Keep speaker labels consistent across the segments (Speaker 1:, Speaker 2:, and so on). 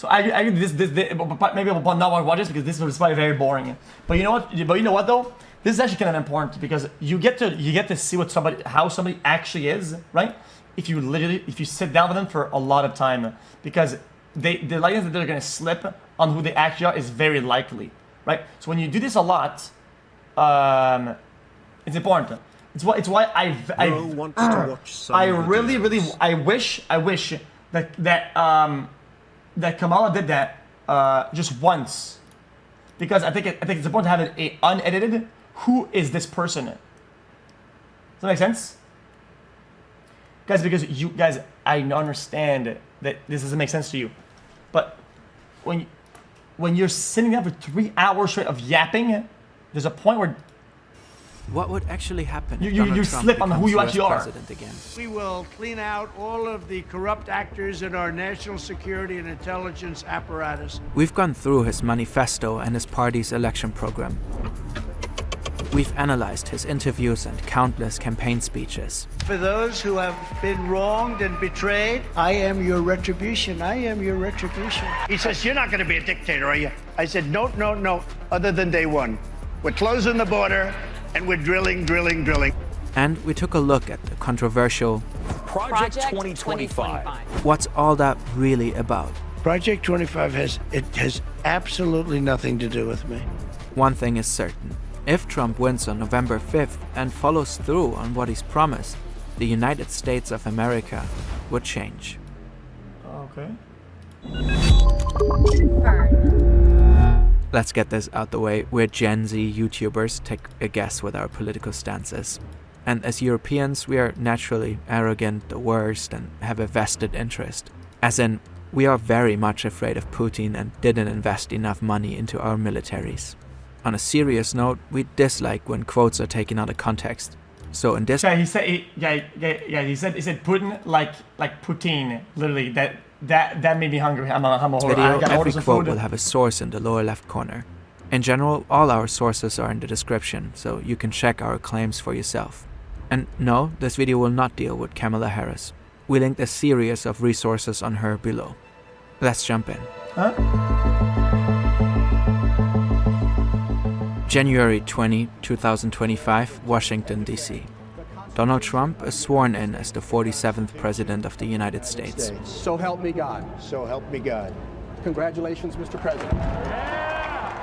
Speaker 1: So I this but maybe I'll not watch this because this is probably very boring. But you know what? But you know what though? This is actually kind of important because you get to see how somebody actually is, right? If you sit down with them for a lot of time, because the likelihood that they're gonna slip on who they actually are is very likely, right? So when you do this a lot, it's important. It's why I wish that Kamala did that just once, because I think it's important to have it unedited. Who is this person? Does that make sense, guys? Because you guys, I understand that this doesn't make sense to you, but when you're sitting there for 3 hours straight of yapping, there's a point where
Speaker 2: what would actually happen if
Speaker 1: you slip on who you actually are.
Speaker 3: Again? We will clean out all of the corrupt actors in our national security and intelligence apparatus.
Speaker 2: We've gone through his manifesto and his party's election program. We've analyzed his interviews and countless campaign speeches.
Speaker 3: For those who have been wronged and betrayed, I am your retribution. I am your retribution. He says, you're not going to be a dictator, are you? I said, no, other than day one. We're closing the border and we're drilling.
Speaker 2: And we took a look at the controversial
Speaker 4: Project 2025.
Speaker 2: What's all that really about?
Speaker 3: Project 25 has absolutely nothing to do with me.
Speaker 2: One thing is certain. If Trump wins on November 5th and follows through on what he's promised, the United States of America would change.
Speaker 1: Okay.
Speaker 2: Let's get this out the way. We're Gen Z YouTubers. Take a guess what our political stance is. And as Europeans, we are naturally arrogant, the worst, and have a vested interest. As in, we are very much afraid of Putin and didn't invest enough money into our militaries. On a serious note, we dislike when quotes are taken out of context. So in this,
Speaker 1: he said Putin like Putin, literally. That made me hungry. I'm a
Speaker 2: video, every quote will have a source in the lower left corner. In general, all our sources are in the description, so you can check our claims for yourself. And no, this video will not deal with Kamala Harris. We linked a series of resources on her below. Let's jump in.
Speaker 1: Huh?
Speaker 2: January 20, 2025, Washington, D.C. Donald Trump is sworn in as the 47th President of the United States.
Speaker 5: So help me God.
Speaker 4: So help me God.
Speaker 5: Congratulations, Mr. President.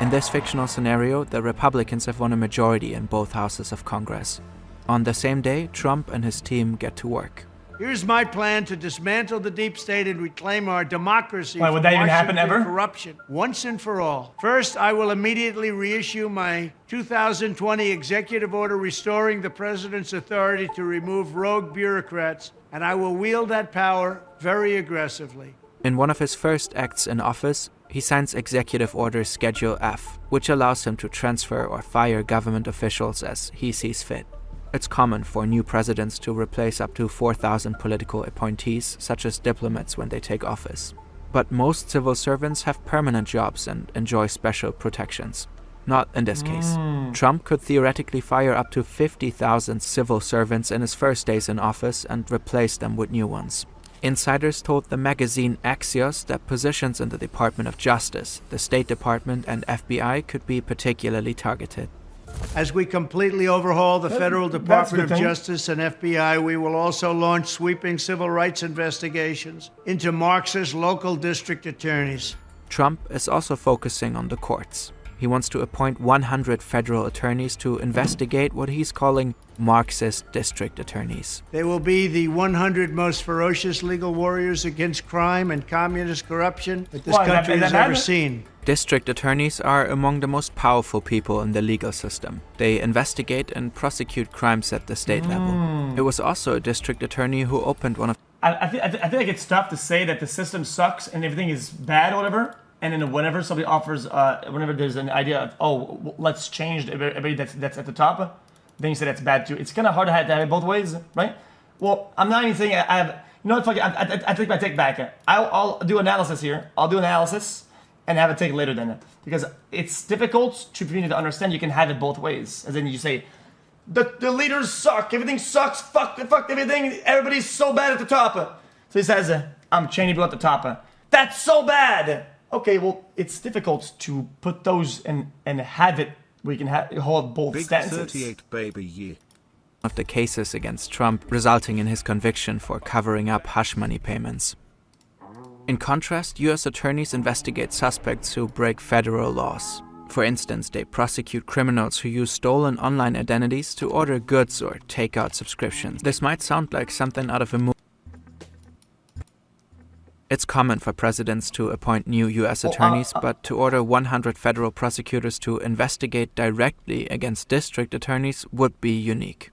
Speaker 2: In this fictional scenario, the Republicans have won a majority in both houses of Congress. On the same day, Trump and his team get to work.
Speaker 3: Here's my plan to dismantle the deep state and reclaim our democracy
Speaker 1: Wait, would that even happen ever?
Speaker 3: Corruption once and for all. First, I will immediately reissue my 2020 executive order restoring the president's authority to remove rogue bureaucrats, and I will wield that power very aggressively.
Speaker 2: In one of his first acts in office, he signs Executive Order Schedule F, which allows him to transfer or fire government officials as he sees fit. It's common for new presidents to replace up to 4,000 political appointees, such as diplomats, when they take office. But most civil servants have permanent jobs and enjoy special protections. Not in this case. Trump could theoretically fire up to 50,000 civil servants in his first days in office and replace them with new ones. Insiders told the magazine Axios that positions in the Department of Justice, the State Department, and FBI could be particularly targeted.
Speaker 3: As we completely overhaul the Federal Department of Justice and FBI, we will also launch sweeping civil rights investigations into Marxist local district attorneys.
Speaker 2: Trump is also focusing on the courts. He wants to appoint 100 federal attorneys to investigate what he's calling Marxist district attorneys.
Speaker 3: They will be the 100 most ferocious legal warriors against crime and communist corruption that this country has ever seen.
Speaker 2: District attorneys are among the most powerful people in the legal system. They investigate and prosecute crimes at the state level. It was also a district attorney who opened one of...
Speaker 1: I feel like it's tough to say that the system sucks and everything is bad or whatever, and then whenever somebody offers, whenever there's an idea of, oh, let's change everybody that's at the top, then you say that's bad too. It's kind of hard to have it both ways, right? Well, I'm not even saying I have... You know what, fuck it, I take my take back. I'll do analysis here. I'll do analysis and have it take later then. Because it's difficult for me to understand you can have it both ways. As in you say, the leaders suck, everything sucks, fuck everything, everybody's so bad at the top. So he says, I'm changing people at the top. That's so bad. Okay, well, it's difficult to put those and have it where you can hold both
Speaker 6: Big
Speaker 1: stances.
Speaker 6: 38 baby, yeah.
Speaker 2: Of the cases against Trump, resulting in his conviction for covering up hush money payments. In contrast, US attorneys investigate suspects who break federal laws. For instance, they prosecute criminals who use stolen online identities to order goods or take out subscriptions. This might sound like something out of a movie. It's common for presidents to appoint new US attorneys, but to order 100 federal prosecutors to investigate directly against district attorneys would be unique.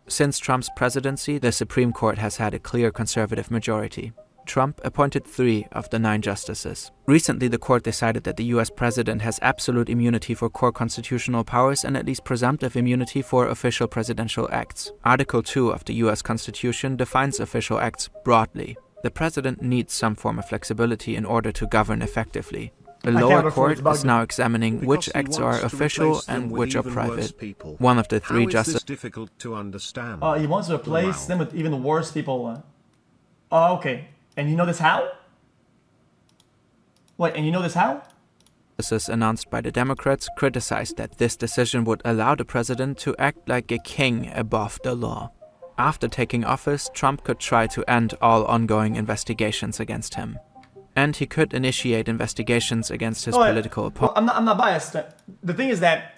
Speaker 2: Since Trump's presidency, the Supreme Court has had a clear conservative majority. Trump appointed 3 of the 9 justices. Recently, the court decided that the US president has absolute immunity for core constitutional powers and at least presumptive immunity for official presidential acts. Article 2 of the US Constitution defines official acts broadly. The president needs some form of flexibility in order to govern effectively. The lower court is now examining which acts are official and which are private. One of the 3 justices.
Speaker 6: Difficult to understand.
Speaker 1: He wants to replace them with even worse people. Oh, okay. And you know this how? Wait, and you know this how?
Speaker 2: Announced by the Democrats criticized that this decision would allow the president to act like a king above the law. After taking office, Trump could try to end all ongoing investigations against him. And he could initiate investigations against his political opponents.
Speaker 1: Well, I'm not biased. The thing is that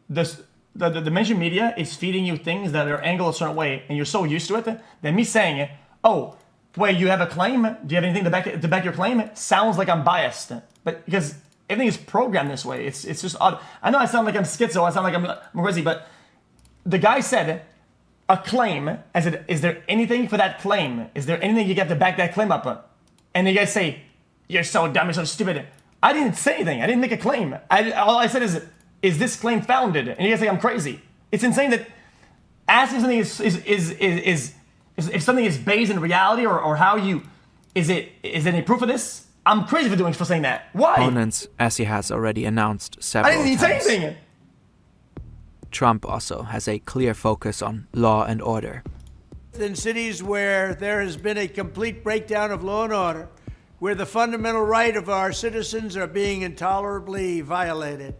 Speaker 1: the mainstream media is feeding you things that are angled a certain way, and you're so used to it that me saying, "Oh, wait, you have a claim? Do you have anything to back your claim?" Sounds like I'm biased, but because everything is programmed this way, it's just odd. I know I sound like I'm schizo. I sound like I'm crazy, but the guy said a claim. I said, "Is there anything for that claim? Is there anything you got to back that claim up?" And you guys say, "You're so dumb, you're so stupid." I didn't say anything. I didn't make a claim. All I said is this claim founded? And you guys say I'm crazy. It's insane that asking something is if something is based in reality or how you is there any proof of this? I'm crazy for saying that. Why?
Speaker 2: Opponents, as he has already announced several
Speaker 1: I didn't
Speaker 2: times.
Speaker 1: say anything.
Speaker 2: Trump also has a clear focus on law and order.
Speaker 3: In cities where there has been a complete breakdown of law and order, where the fundamental right of our citizens are being intolerably violated,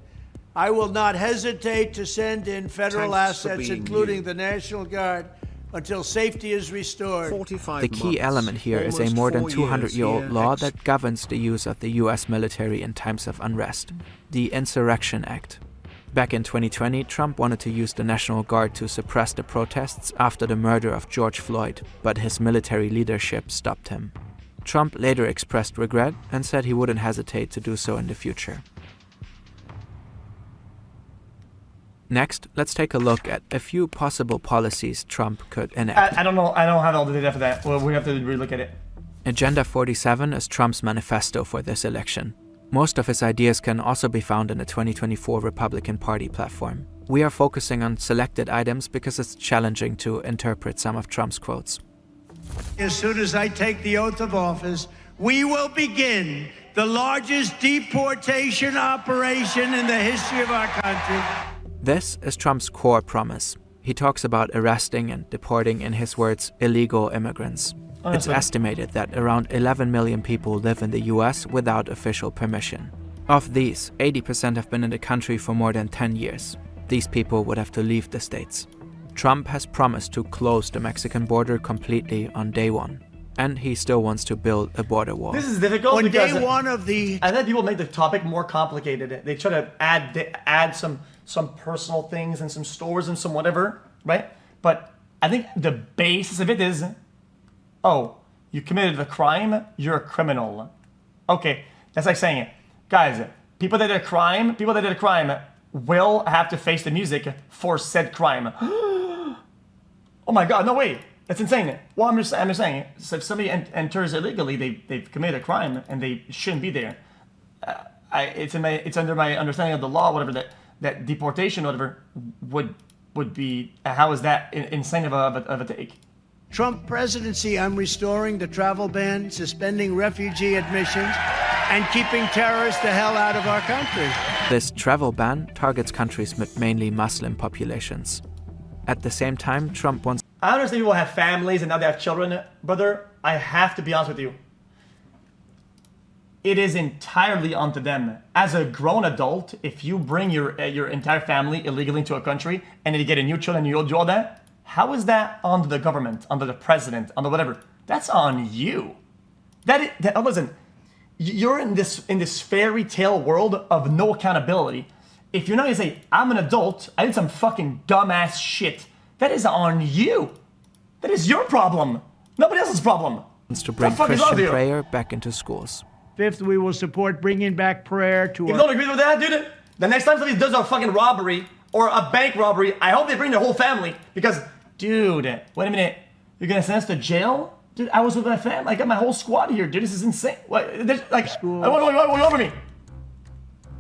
Speaker 3: I will not hesitate to send in federal assets, including the National Guard, until safety is restored.
Speaker 2: The key element here is a more than 200-year-old law that governs the use of the US military in times of unrest, the Insurrection Act. Back in 2020, Trump wanted to use the National Guard to suppress the protests after the murder of George Floyd, but his military leadership stopped him. Trump later expressed regret and said he wouldn't hesitate to do so in the future. Next, let's take a look at a few possible policies Trump could enact.
Speaker 1: I don't know. I don't have all the data for that. Well, we have to relook at it.
Speaker 2: Agenda 47 is Trump's manifesto for this election. Most of his ideas can also be found in the 2024 Republican Party platform. We are focusing on selected items because it's challenging to interpret some of Trump's quotes.
Speaker 3: As soon as I take the oath of office, we will begin the largest deportation operation in the history of our country.
Speaker 2: This is Trump's core promise. He talks about arresting and deporting, in his words, illegal immigrants. It's estimated that around 11 million people live in the US without official permission. Of these, 80% have been in the country for more than 10 years. These people would have to leave the states. Trump has promised to close the Mexican border completely on day one. And he still wants to build a border wall.
Speaker 1: This is difficult
Speaker 3: On
Speaker 1: because
Speaker 3: day one of the...
Speaker 1: I think people make the topic more complicated. They try to add some personal things and some stores and some whatever, right? But I think the basis of it is, oh, you committed a crime, you're a criminal. Okay, that's like saying, guys, people that did a crime will have to face the music for said crime. Oh my God, no way. That's insane. Well, I'm just saying, so if somebody enters illegally, they've committed a crime and they shouldn't be there. It's under my understanding of the law, whatever, that deportation, whatever, would be. How is that insane of a take?
Speaker 3: Trump presidency, I'm restoring the travel ban, suspending refugee admissions, and keeping terrorists the hell out of our country.
Speaker 2: This travel ban targets countries with mainly Muslim populations. At the same time, Trump wants...
Speaker 1: I understand people have families and now they have children, brother. I have to be honest with you. it is entirely onto them. As a grown adult, if you bring your entire family illegally into a country and then you get a new child and you do all that, how is that under the government, under the president, under whatever? That's on you. Listen, you're in this fairy tale world of no accountability. If you're not gonna say, I'm an adult, I did some fucking dumbass shit, that is on you. That is your problem. Nobody else's problem.
Speaker 2: Wants to bring Christian prayer back into schools.
Speaker 3: Fifth, we will support bringing back prayer to
Speaker 1: If you don't agree with that, dude, the next time somebody does a fucking robbery or a bank robbery, I hope they bring their whole family. Because, dude, wait a minute. You're gonna send us to jail? Dude, I was with my family. I got my whole squad here, dude. This is insane. What? What over me?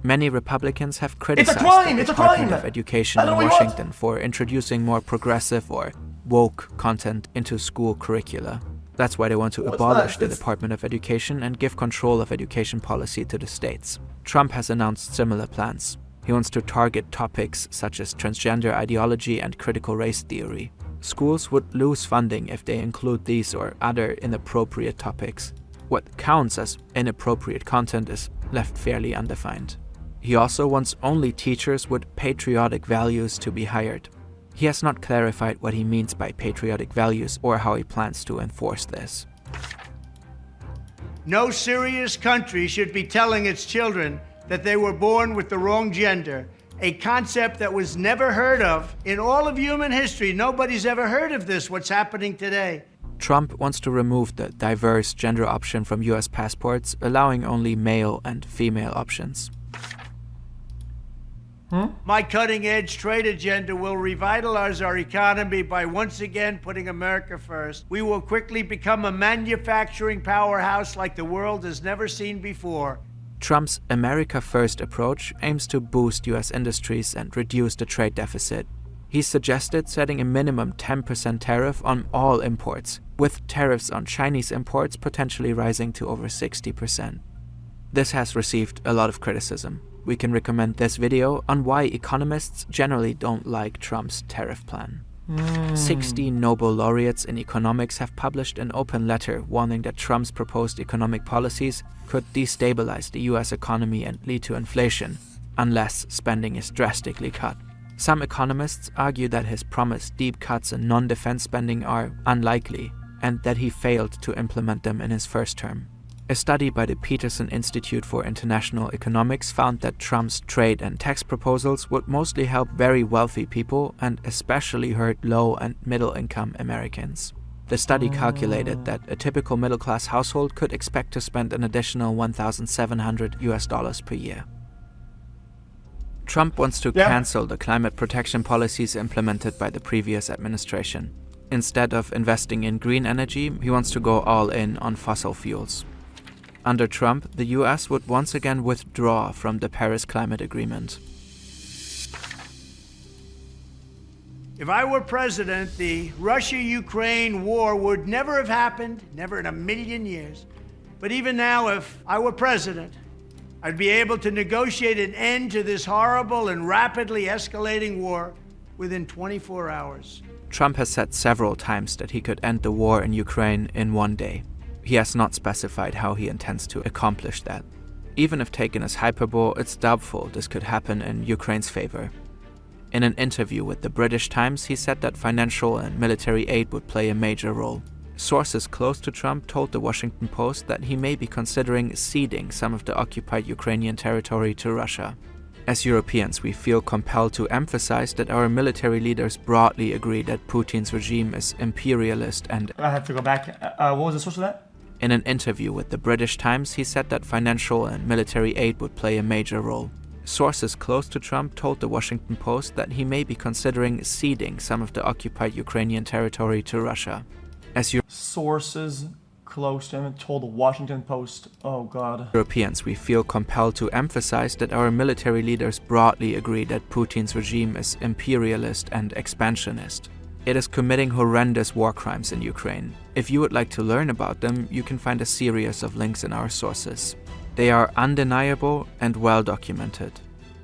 Speaker 2: Many Republicans have criticized
Speaker 1: It's
Speaker 2: the
Speaker 1: a crime.
Speaker 2: Department of Education in Washington for introducing more progressive or woke content into school curricula. That's why they want to abolish the Department of Education and give control of education policy to the states. Trump has announced similar plans. He wants to target topics such as transgender ideology and critical race theory. Schools would lose funding if they include these or other inappropriate topics. What counts as inappropriate content is left fairly undefined. He also wants only teachers with patriotic values to be hired. He has not clarified what he means by patriotic values or how he plans to enforce this.
Speaker 3: No serious country should be telling its children that they were born with the wrong gender, a concept that was never heard of in all of human history. Nobody's ever heard of this, what's happening today.
Speaker 2: Trump wants to remove the diverse gender option from US passports, allowing only male and female options.
Speaker 3: My cutting-edge trade agenda will revitalize our economy by once again putting America first. We will quickly become a manufacturing powerhouse like the world has never seen before.
Speaker 2: Trump's America First approach aims to boost US industries and reduce the trade deficit. He suggested setting a minimum 10% tariff on all imports, with tariffs on Chinese imports potentially rising to over 60%. This has received a lot of criticism. We can recommend this video on why economists generally don't like Trump's tariff plan. 60 Nobel laureates in economics have published an open letter warning that Trump's proposed economic policies could destabilize the US economy and lead to inflation, unless spending is drastically cut. Some economists argue that his promised deep cuts in non-defense spending are unlikely, and that he failed to implement them in his first term. A study by the Peterson Institute for International Economics found that Trump's trade and tax proposals would mostly help very wealthy people and especially hurt low and middle-income Americans. The study calculated that a typical middle-class household could expect to spend an additional $1,700 per year. Trump wants to cancel the climate protection policies implemented by the previous administration. Instead of investing in green energy, he wants to go all in on fossil fuels. Under Trump, the US would once again withdraw from the Paris Climate Agreement.
Speaker 3: If I were president, the Russia-Ukraine war would never have happened, never in a million years. But even now, if I were president, I'd be able to negotiate an end to this horrible and rapidly escalating war within 24 hours.
Speaker 2: Trump has said several times that he could end the war in Ukraine in one day. He has not specified how he intends to accomplish that. Even if taken as hyperbole, it's doubtful this could happen in Ukraine's favor. In an interview with the British Times, he said that financial and military aid would play a major role. Sources close to Trump told the Washington Post that he may be considering ceding some of the occupied Ukrainian territory to Russia. As Europeans, we feel compelled to emphasize that our military leaders broadly agree that Putin's regime is imperialist and...
Speaker 1: I have to go back. What was the source of that?
Speaker 2: In an interview with the British Times, he said that financial and military aid would play a major role. Sources close to Trump told the Washington Post that he may be considering ceding some of the occupied Ukrainian territory to Russia.
Speaker 1: Sources close to him told the Washington Post, oh God.
Speaker 2: Europeans, we feel compelled to emphasize that our military leaders broadly agree that Putin's regime is imperialist and expansionist. It is committing horrendous war crimes in Ukraine. If you would like to learn about them, you can find a series of links in our sources. They are undeniable and well documented.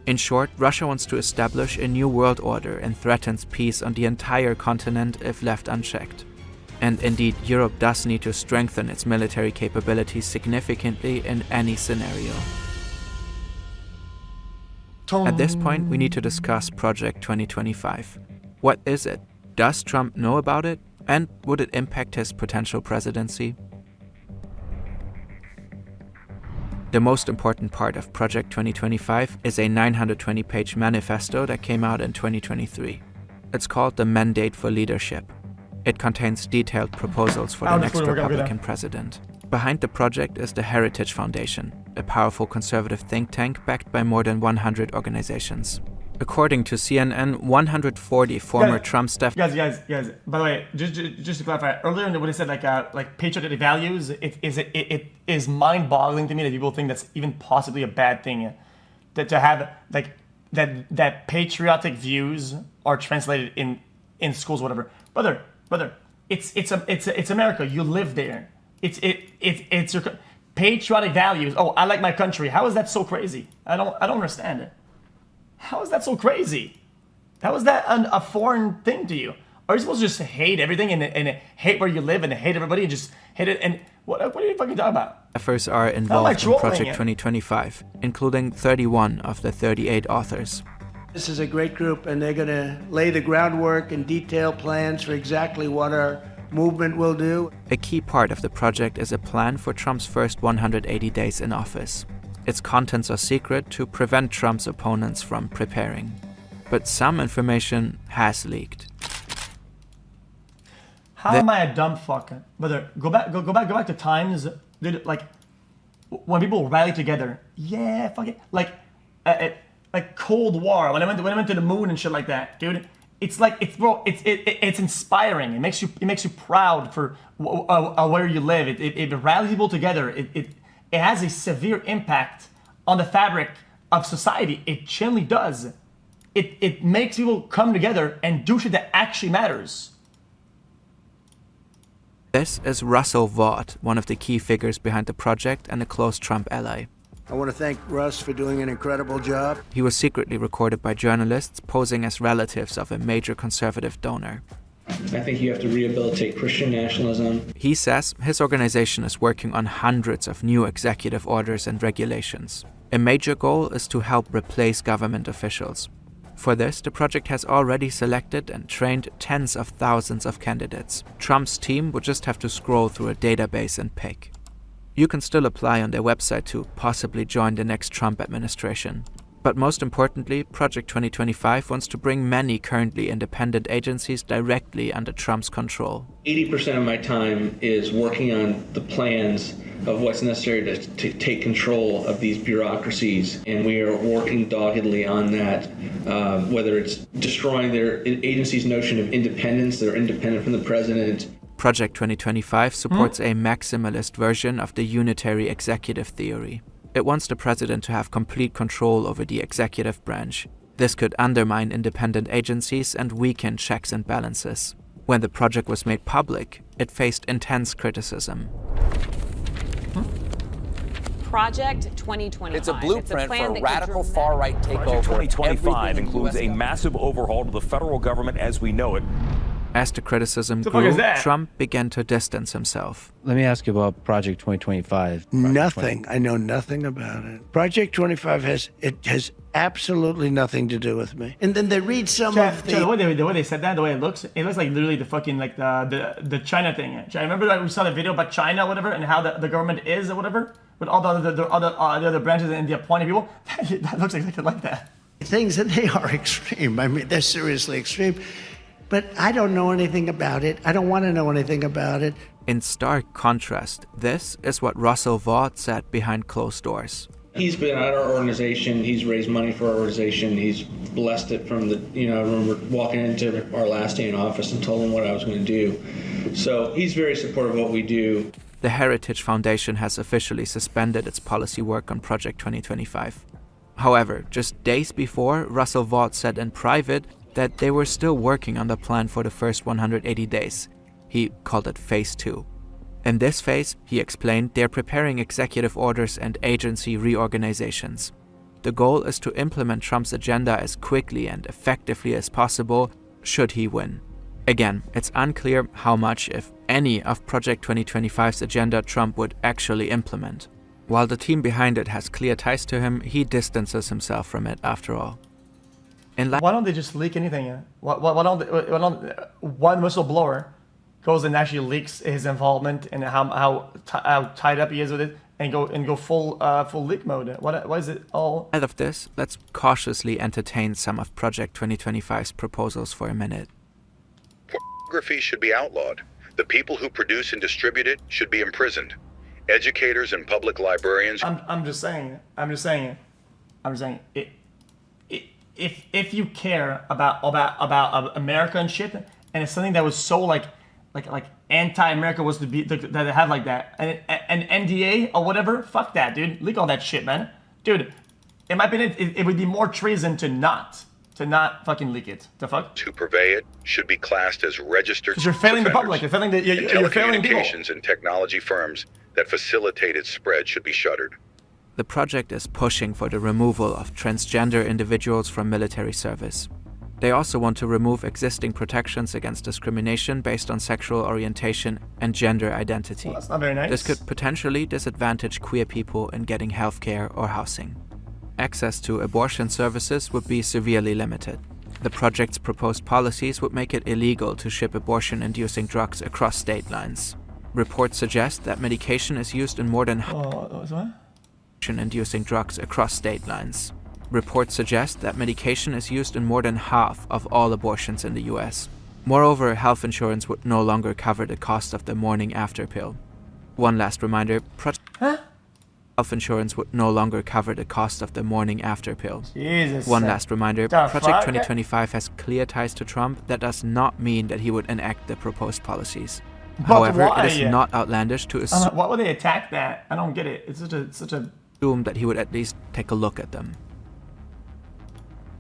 Speaker 2: In short, Russia wants to establish a new world order and threatens peace on the entire continent if left unchecked. And indeed, Europe does need to strengthen its military capabilities significantly in any scenario. At this point, we need to discuss Project 2025. What is it? Does Trump know about it? And would it impact his potential presidency? The most important part of Project 2025 is a 920-page manifesto that came out in 2023. It's called the Mandate for Leadership. It contains detailed proposals for the next Republican president. Behind the project is the Heritage Foundation, a powerful conservative think tank backed by more than 100 organizations. According to CNN, 140 former Trump staff...
Speaker 1: Guys, by the way, just to clarify, earlier when they said like patriotic values, it is mind-boggling to me that people think that's even possibly a bad thing. That to have like that patriotic views are translated in schools or whatever. Brother, it's America. You live there. It's your patriotic values. Oh, I like my country. How is that so crazy? I don't understand it. How is that so crazy? How is that a foreign thing to you? Are you supposed to just hate everything and hate where you live and hate everybody and just hate it? And what are you fucking talking about?
Speaker 2: Staffers are involved in Project 2025, including 31 of the 38 authors.
Speaker 3: This is a great group, and they're going to lay the groundwork and detail plans for exactly what our movement will do.
Speaker 2: A key part of the project is a plan for Trump's first 180 days in office. Its contents are secret to prevent Trump's opponents from preparing. But some information has leaked.
Speaker 1: How am I a dumb fuck? Brother, go back to times, dude, like when people rally together. Yeah, fuck it. Like Cold War. When I went to the moon and shit like that, dude. It's like it's inspiring. It makes you proud for where you live. It rallies people together. It has a severe impact on the fabric of society. It genuinely does. It makes people come together and do shit that actually matters.
Speaker 2: This is Russell Vought, one of the key figures behind the project and a close Trump ally.
Speaker 3: I want to thank Russ for doing an incredible job.
Speaker 2: He was secretly recorded by journalists posing as relatives of a major conservative donor.
Speaker 7: I think you have to rehabilitate Christian nationalism.
Speaker 2: He says his organization is working on hundreds of new executive orders and regulations. A major goal is to help replace government officials. For this, the project has already selected and trained tens of thousands of candidates. Trump's team would just have to scroll through a database and pick. You can still apply on their website to possibly join the next Trump administration. But most importantly, Project 2025 wants to bring many currently independent agencies directly under Trump's control.
Speaker 7: 80% of my time is working on the plans of what's necessary to take control of these bureaucracies, and we are working doggedly on that, whether it's destroying their agency's notion of independence, they're independent from the president.
Speaker 2: Project 2025 supports a maximalist version of the unitary executive theory. It wants the president to have complete control over the executive branch. This could undermine independent agencies and weaken checks and balances. When the project was made public, it faced intense criticism.
Speaker 8: Project 2025.
Speaker 9: It's a blueprint for a radical far-right takeover.
Speaker 4: Project 2025 includes a massive overhaul to the federal government as we know it.
Speaker 2: As the criticism grew, Trump began to distance himself.
Speaker 10: Let me ask you about Project 2025.
Speaker 3: Nothing. I know nothing about it. Project 25 has absolutely nothing to do with me. And then they read some of the...
Speaker 1: the way they said that, the way it looks like literally the fucking like the China thing. I remember that we saw the video about China, or whatever, and how the government is, or whatever, with all the other branches and the appointed people. That looks exactly like that.
Speaker 3: Things, and they are extreme. I mean, they're seriously extreme. But I don't know anything about it. I don't want to know anything about it.
Speaker 2: In stark contrast, this is what Russell Vought said behind closed doors.
Speaker 7: He's been at our organization. He's raised money for our organization. He's blessed it from the, I remember walking into our last day in office and told him what I was going to do. So he's very supportive of what we do.
Speaker 2: The Heritage Foundation has officially suspended its policy work on Project 2025. However, just days before, Russell Vought said in private that they were still working on the plan for the first 180 days. He called it Phase 2. In this phase, he explained, they're preparing executive orders and agency reorganizations. The goal is to implement Trump's agenda as quickly and effectively as possible, should he win. Again, it's unclear how much, if any of Project 2025's agenda Trump would actually implement. While the team behind it has clear ties to him, he distances himself from it after all.
Speaker 1: Why don't they just leak anything? Why don't one whistleblower goes and actually leaks his involvement and how tied up he is with it, and go full leak mode? Why is it all?
Speaker 2: Out of this, let's cautiously entertain some of Project 2025's proposals for a minute.
Speaker 11: Pornography should be outlawed. The people who produce and distribute it should be imprisoned. Educators and public librarians.
Speaker 1: I'm just saying. If you care about America and shit, and it's something that was so like anti-America was to be that they have like that, and an NDA or whatever, fuck that, dude. Leak all that shit, man. Dude, in my opinion, it would be more treason to not fucking leak it. The fuck?
Speaker 11: Who purvey it should be classed as registered.
Speaker 1: Because you're failing the public. You're failing you're failing people.
Speaker 11: Telecommunications and technology firms that facilitate its spread should be shuttered.
Speaker 2: The project is pushing for the removal of transgender individuals from military service. They also want to remove existing protections against discrimination based on sexual orientation and gender identity.
Speaker 1: Well, that's not very nice.
Speaker 2: This could potentially disadvantage queer people in getting healthcare or housing. Access to abortion services would be severely limited. The project's proposed policies would make it illegal to ship abortion-inducing drugs across state lines. Reports suggest that medication is used in more than abortion-inducing drugs across state lines. Reports suggest that medication is used in more than half of all abortions in the US. Moreover, health insurance would no longer cover the cost of the morning after pill. One last reminder, health insurance would no longer cover the cost of the morning after pill.
Speaker 1: Jesus.
Speaker 2: One last reminder, Project 2025 has clear ties to Trump. That does not mean that he would enact the proposed policies. However, it is not outlandish to assume
Speaker 1: why would they attack that? I don't get it. It's such a
Speaker 2: that he would at least take a look at them.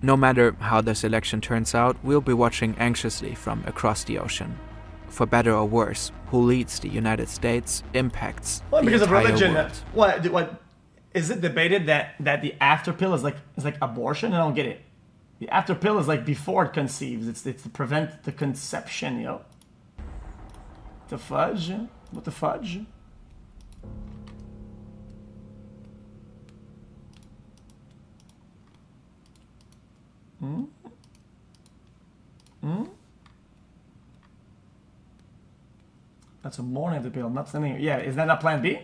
Speaker 2: No matter how this election turns out, we'll be watching anxiously from across the ocean. For better or worse, who leads the United States impacts the
Speaker 1: because of
Speaker 2: entire
Speaker 1: religion.
Speaker 2: world.
Speaker 1: What is it debated that the after pill is like abortion? I don't get it. The after pill is like before it conceives. It's to prevent the conception, yo. The fudge? What the fudge? That's a morning of the pill, not something. Yeah, is that not Plan B?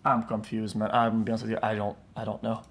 Speaker 1: I'm confused, man. I'm gonna be honest with you. I don't know.